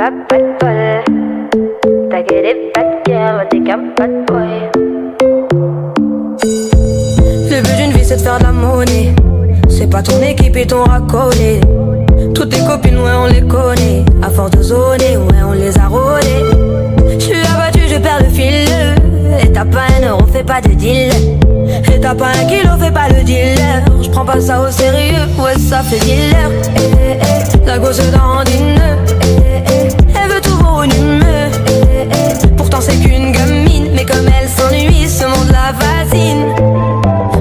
pas de bol. T'as que des bad girls, t'es qu'un bad boy. Le but d'une vie c'est de faire de la monnaie. C'est pas ton équipe et ton racolé. Toutes tes copines, ouais on les connaît. À force de zoner, ouais on les a rôlées. J'suis abattu, je perds le fil. Et t'as pas un euro, fais pas de deal. Et t'as pas un kilo, fais pas le dealer. J'prends pas ça au sérieux, ouais ça fait dealer. La gosse dandine. Elle veut tout volumineux. Pourtant c'est qu'une gamine. Mais comme elle s'ennuie, ce monde la fascine.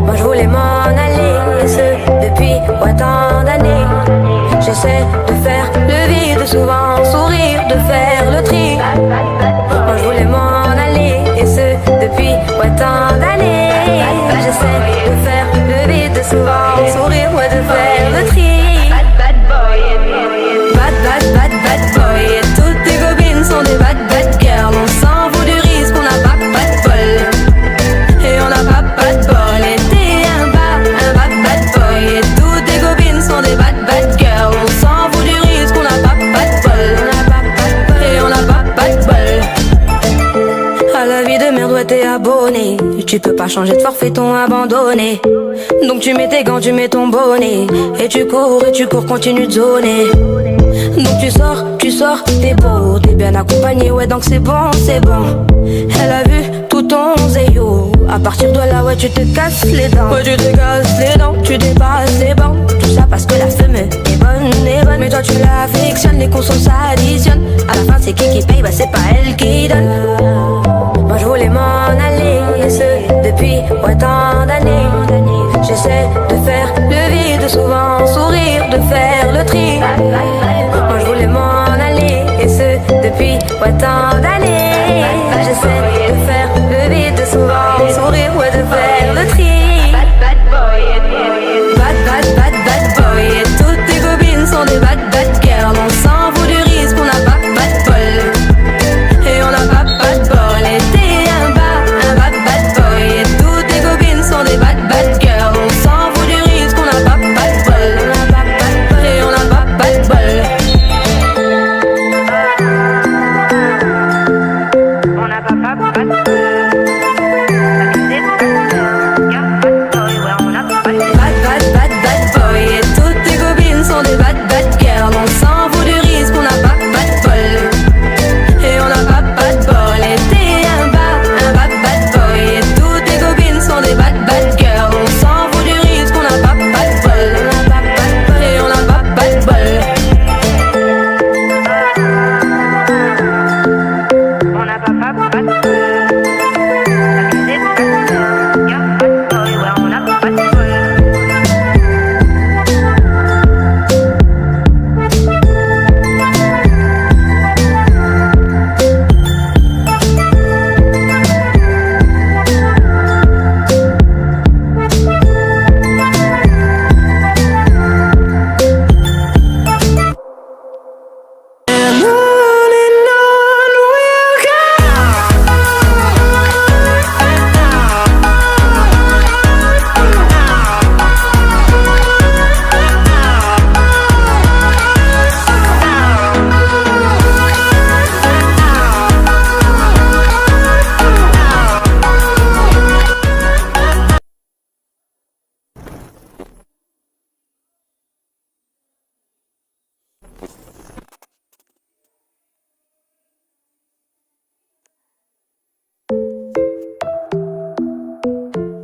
Moi je voulais m'en aller, et ce depuis tant d'années. J'essaie de faire le vide, souvent sourire, de faire le tri. Moi je voulais m'en aller, et ce depuis tant d'années. J'essaie de faire le vide, souvent sourire, ouais de faire le tri. Bad boy. Bad boy. Et toutes tes copines sont des bad girls. On s'en fout du risque, on n'a pas de bol. Et on n'a pas de bol. Et t'es un bad boy. Et toutes tes copines sont des bad girls. On s'en fout du risque, on n'a pas de bol. Et on n'a pas de bol. À la vie de merde, ouais t'es abonné. Tu peux pas changer de forfait, ton abandonné. Donc tu mets tes gants, tu mets ton bonnet. Et tu cours, continue de zoner. Donc tu sors, t'es beau, t'es bien accompagné, ouais donc c'est bon. Elle a vu tout ton zéyo. À partir de là, ouais tu te casses les dents. Ouais tu te casses les dents, tu dépasses les bancs. Tout ça parce que la femme est bonne. Mais toi tu l'affectionnes, les consos s'additionnent. À la fin c'est qui paye, bah c'est pas elle qui donne. Moi je voulais m'en aller, et ce depuis tant d'années. J'essaie de faire le vide, souvent sourire, de faire le tri. Moi je voulais m'en aller, et ce depuis tant d'années. J'essaie de faire le vide, souvent sourire, ouais de faire le tri. Bad boy. Bad boy. Et toutes tes copines sont des bad girls. On s'en fout du risque, on n'a pas de bol. Et on n'a pas de bol. Et t'es un bad boy. Et toutes tes copines sont des bad girls. On s'en fout du risque, on n'a pas de bol. Et on n'a pas de bol. On n'a pas de bol. T'as que des bad boy, ouais on n'a pas de bol. Bad boy. Et toutes tes copines sont des bad girls. On s'en fout du risque, on n'a pas de bol. Et on n'a pas de bol. Et t'es un bad boy. Et toutes tes copines sont des bad girls. On s'en fout du risque, on n'a pas de bol. Et on n'a pas de bol. On n'a pas de bol. T'as que des bad boy, ouais on n'a pas de bol.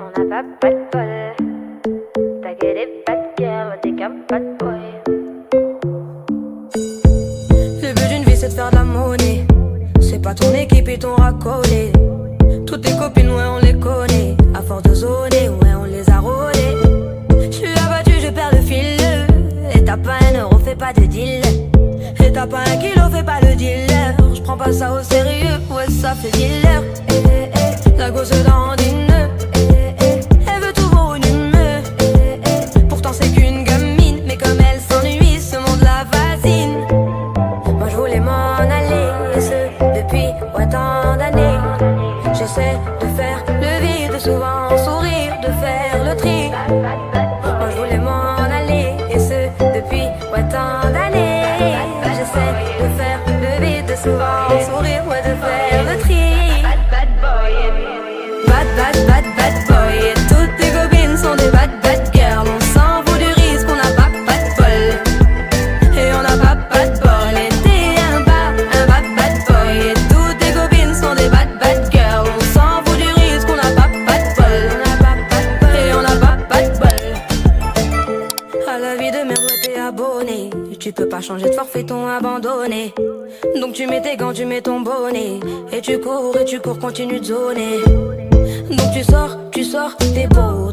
On n'a pas de bol. T'as que des bad girls, t'es qu'un bad boy. Le but d'une vie c'est de faire de la monnaie. C'est pas ton équipe et ton racolé. Toutes tes copines, ouais on les connaît. À force de zoner, ouais on les a rôlées. J'suis abattu, je perds le fil. Et t'as pas un euro, fais pas de deal. Et t'as pas un kilo, fais pas le dealer. J'prends pas ça au sérieux, ouais ça fait dealer. La gosse dandine. Elle veut tout volumineux. Pourtant c'est qu'une gamine. Mais comme elle s'ennuie, ce monde la fascine. Moi je voulais m'en aller, et ce depuis tant d'années. J'essaie de faire le vide, souvent sourire, de faire le tri. Moi je voulais m'en aller, et ce depuis tant d'années. J'essaie de faire le vide. souvent sourire, ouais, de faire le tri. Bad boy. Bad boy. Et toutes tes copines sont des bad girls. On s'en fout du risque, on n'a pas de bol. Et on n'a pas de bol. Et t'es un bad boy. Et toutes tes copines sont des bad girls. On s'en fout du risque, on n'a pas de bol. Et on n'a pas de bol. À la vie de merde, t'es abonné. Tu peux pas changer de forfait, ton abandonné. Donc tu mets tes gants, tu mets ton bonnet. Et tu cours, continue de zoner. Donc tu sors, t'es beau,